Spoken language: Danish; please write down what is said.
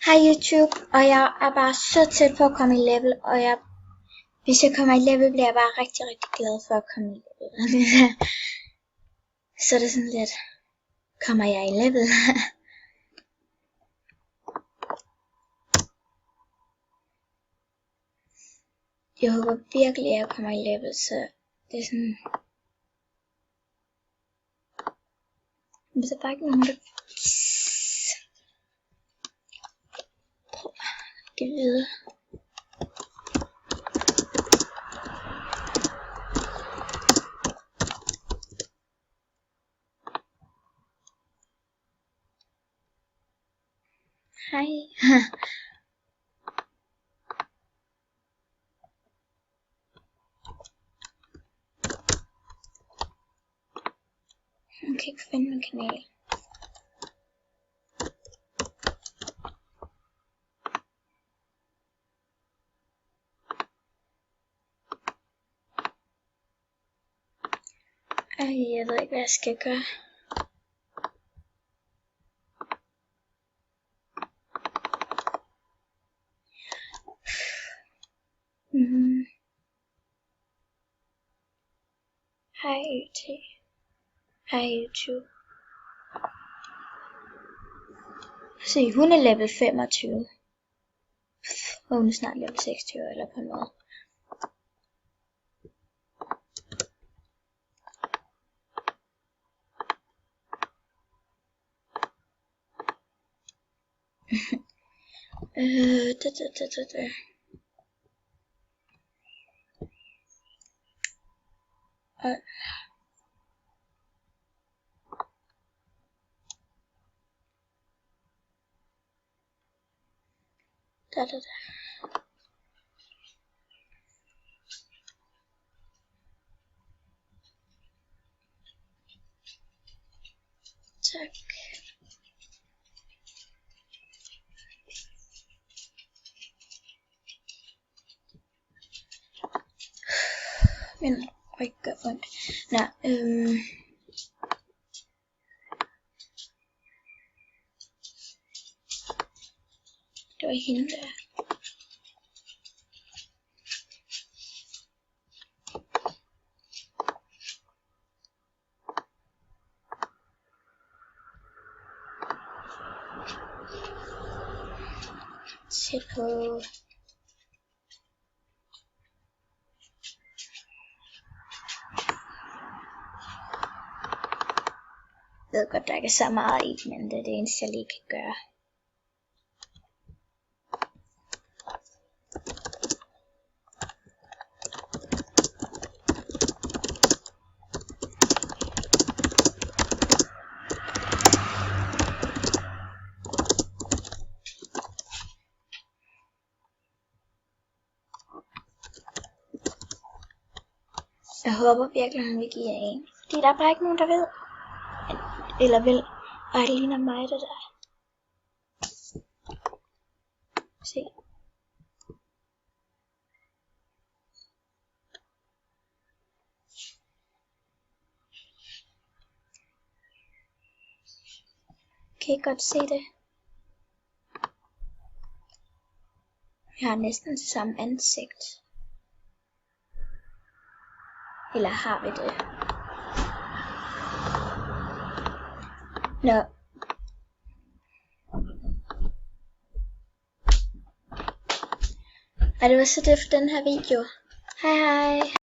Hej YouTube, og jeg er bare så tæt på at komme i level, og hvis jeg kommer i level, bliver jeg bare rigtig, rigtig glad for at komme i level. Så er det sådan lidt, kommer jeg i level? Jeg håber virkelig, at jeg kommer i level, så det er sådan... Hvis der bare ikke nogen, der... Prøv at give videre. Hej. Jeg kan ikke finde min kanal. Jeg ved ikke, hvad jeg skal gøre. Hej UT. Hej YouTube. Se, hun er level 25. Og hun er snart level 26 eller på noget. Tak. Men ryg gør ondt. Nå, det var hende der. Tæt på. Jeg ved godt, der ikke er så meget i, men det er det eneste, jeg lige kan gøre. Jeg håber virkelig, han vil give jer en. Fordi der er bare ikke nogen, der ved. Eller vil. Og det ligner mig, det der. Se. Kan I godt se det? Jeg har næsten det samme ansigt. Eller har vi det? Nå. Og det var så det for den her video. Hej hej.